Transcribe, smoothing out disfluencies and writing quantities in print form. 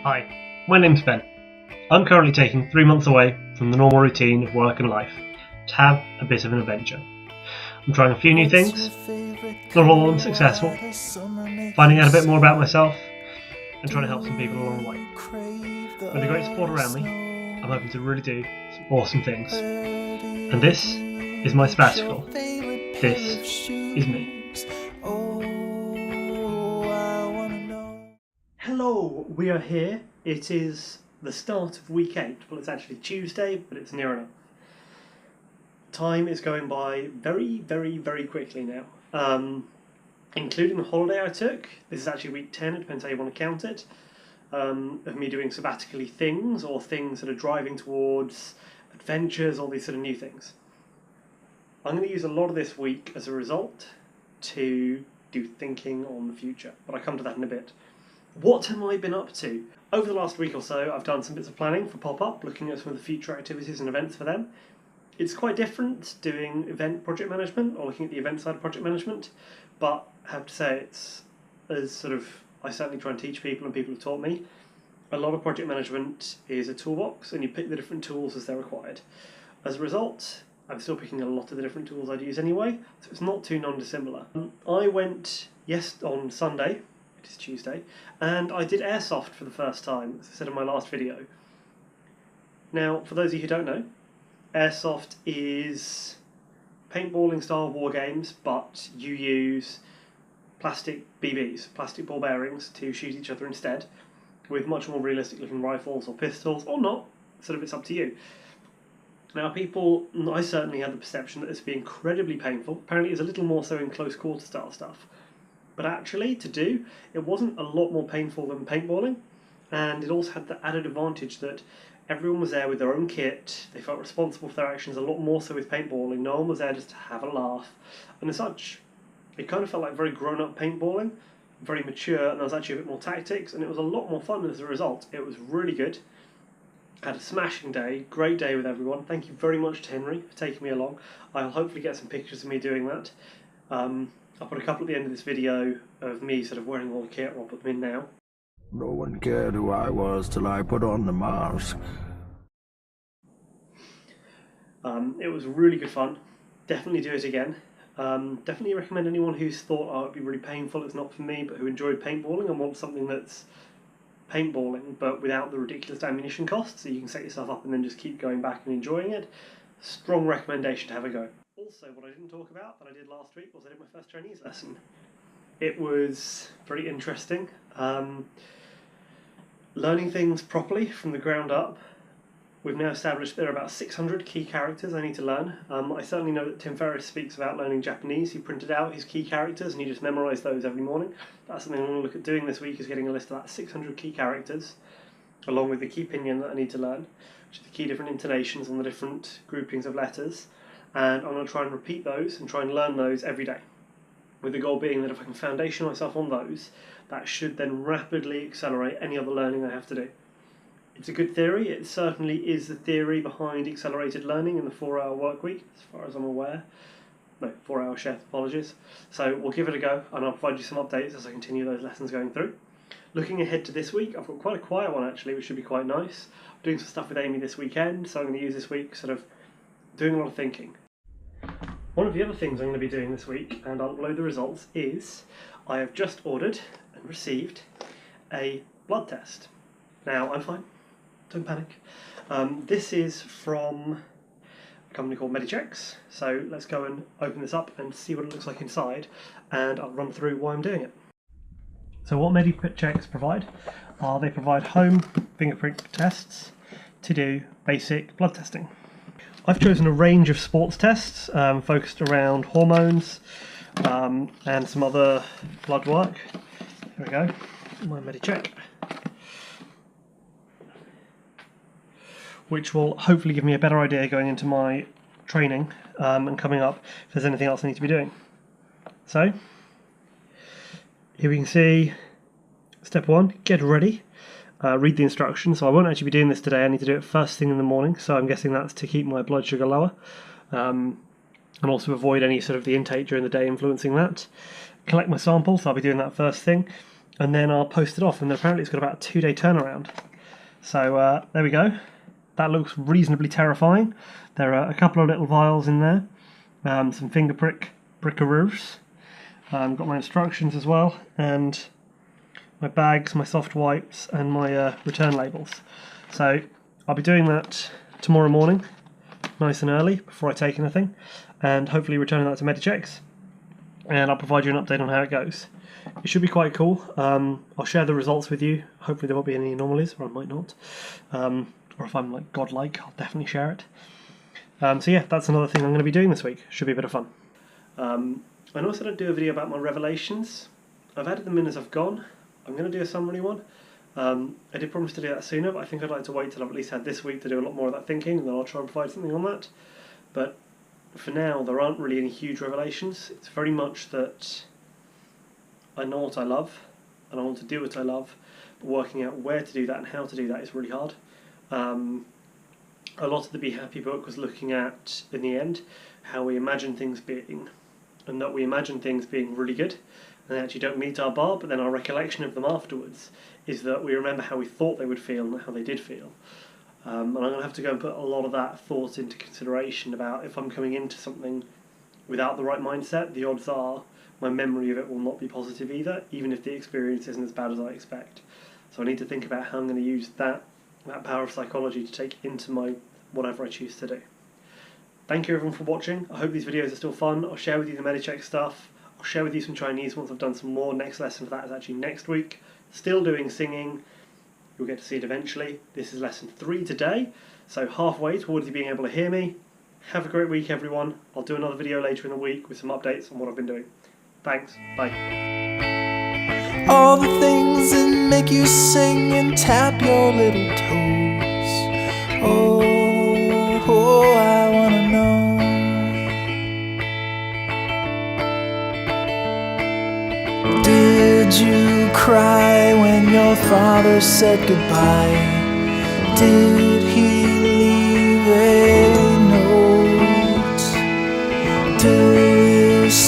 Hi, my name's Ben. I'm currently taking 3 months away from the normal routine of work and life to have a bit of an adventure. I'm trying a few new things, not all of them successful, finding out a bit more about myself and trying to help some people along the way. With the great support around me, I'm hoping to really do some awesome things. And this is my sabbatical. This is me. Hello, we are here. It is the start of week 8. Well, it's actually Tuesday, but it's near enough. Time is going by very, very, very quickly now. Including the holiday I took. This is actually week 10, it depends how you want to count it. Of me doing sabbatically things, or things that are driving towards adventures, all these sort of new things. I'm going to use a lot of this week as a result to do thinking on the future, but I'll come to that in a bit. What have I been up to? Over the last week or so, I've done some bits of planning for Pop-Up, looking at some of the future activities and events for them. It's quite different doing event project management, or looking at the event side of project management, but I have to say it's, as sort of, I certainly try and teach people and people have taught me, a lot of project management is a toolbox and you pick the different tools as they're required. As a result, I'm still picking a lot of the different tools I'd use anyway, so it's not too non-dissimilar. I went, on Sunday, it is Tuesday, and I did airsoft for the first time, as I said in my last video. Now, for those of you who don't know, airsoft is paintballing style war games, but you use plastic BBs, plastic ball bearings, to shoot each other instead, with much more realistic looking rifles or pistols, or not, sort of it's up to you. Now I certainly had the perception that this would be incredibly painful. Apparently it's a little more so in close quarter style stuff. But actually, to do, it wasn't a lot more painful than paintballing, and it also had the added advantage that everyone was there with their own kit, they felt responsible for their actions a lot more so with paintballing, no one was there just to have a laugh, and as such, it kind of felt like very grown-up paintballing, very mature, and there was actually a bit more tactics, and it was a lot more fun as a result. It was really good. I had a smashing day, great day with everyone. Thank you very much to Henry for taking me along. I'll hopefully get some pictures of me doing that. I'll put a couple at the end of this video of me sort of wearing all the kit, or I'll put them in now. No one cared who I was till I put on the mask. It was really good fun. Definitely do it again. Definitely recommend anyone who's thought, oh, it'd be really painful, it's not for me, but who enjoyed paintballing and want something that's paintballing but without the ridiculous ammunition costs, so you can set yourself up and then just keep going back and enjoying it. Strong recommendation to have a go. Also, what I didn't talk about that I did last week was I did my first Chinese lesson. It was very interesting. Learning things properly from the ground up. We've now established there are about 600 key characters I need to learn. I certainly know that Tim Ferriss speaks about learning Japanese. He printed out his key characters and he just memorised those every morning. That's something I'm going to look at doing this week, is getting a list of that 600 key characters, along with the key pinyin that I need to learn, which is the key different intonations on the different groupings of letters. And I'm going to try and repeat those and try and learn those every day, with the goal being that if I can foundation myself on those, that should then rapidly accelerate any other learning I have to do. It's a good theory. It certainly is the theory behind accelerated learning in the 4-hour work week, as far as I'm aware. No, 4-hour chef, apologies. So we'll give it a go, and I'll provide you some updates as I continue those lessons going through. Looking ahead to this week, I've got quite a quiet one actually, which should be quite nice. I'm doing some stuff with Amy this weekend, so I'm going to use this week sort of doing a lot of thinking. One of the other things I'm going to be doing this week, and I'll upload the results, is I have just ordered and received a blood test. Now, I'm fine. Don't panic. This is from a company called Medichecks, so let's go and open this up and see what it looks like inside, and I'll run through why I'm doing it. So what medichecks provide are they provide home fingerprint tests to do basic blood testing. I've chosen a range of sports tests focused around hormones and some other blood work. Here we go, my medicheck, which will hopefully give me a better idea going into my training and coming up if there's anything else I need to be doing. So, here we can see step 1, get ready. Read the instructions. So I won't actually be doing this today, I need to do it first thing in the morning, so I'm guessing that's to keep my blood sugar lower and also avoid any sort of the intake during the day influencing that. Collect my sample, so I'll be doing that first thing. and then I'll post it off, and apparently it's got about a 2-day turnaround. So there we go. That looks reasonably terrifying. There are a couple of little vials in there, some finger prickaroos. Got my instructions as well, and my bags, my soft wipes, and my return labels. So I'll be doing that tomorrow morning, nice and early, before I take anything, and hopefully returning that to medichecks. And I'll provide you an update on how it goes. It should be quite cool. I'll share the results with you. Hopefully there won't be any anomalies, or I might not. Or if I'm like godlike, I'll definitely share it. So yeah, that's another thing I'm going to be doing this week. Should be a bit of fun. I also don't do a video about my revelations. I've added them in as I've gone. I'm going to do a summary one. I did promise to do that sooner, but I think I'd like to wait till I've at least had this week to do a lot more of that thinking, and then I'll try and provide something on that. But for now, there aren't really any huge revelations. It's very much that I know what I love, and I want to do what I love, but working out where to do that and how to do that is really hard. A lot of the Be Happy book was looking at, in the end, how we imagine things being, and that we imagine things being really good, and they actually don't meet our bar, but then our recollection of them afterwards is that we remember how we thought they would feel, not how they did feel. And I'm going to have to go and put a lot of that thought into consideration about if I'm coming into something without the right mindset, the odds are my memory of it will not be positive either, even if the experience isn't as bad as I expect. So I need to think about how I'm going to use that power of psychology to take into my whatever I choose to do. Thank you everyone for watching. I hope these videos are still fun. I'll share with you the medicheck stuff. I'll share with you some Chinese once I've done some more. Next lesson for that is actually next week. Still doing singing. You'll get to see it eventually. This is lesson 3 today, so halfway towards you being able to hear me. Have a great week everyone. I'll do another video later in the week with some updates on what I've been doing. Thanks, bye. All the things that make you sing and tap your little toes. Oh, I wanna know. Did you cry when your father said goodbye? Did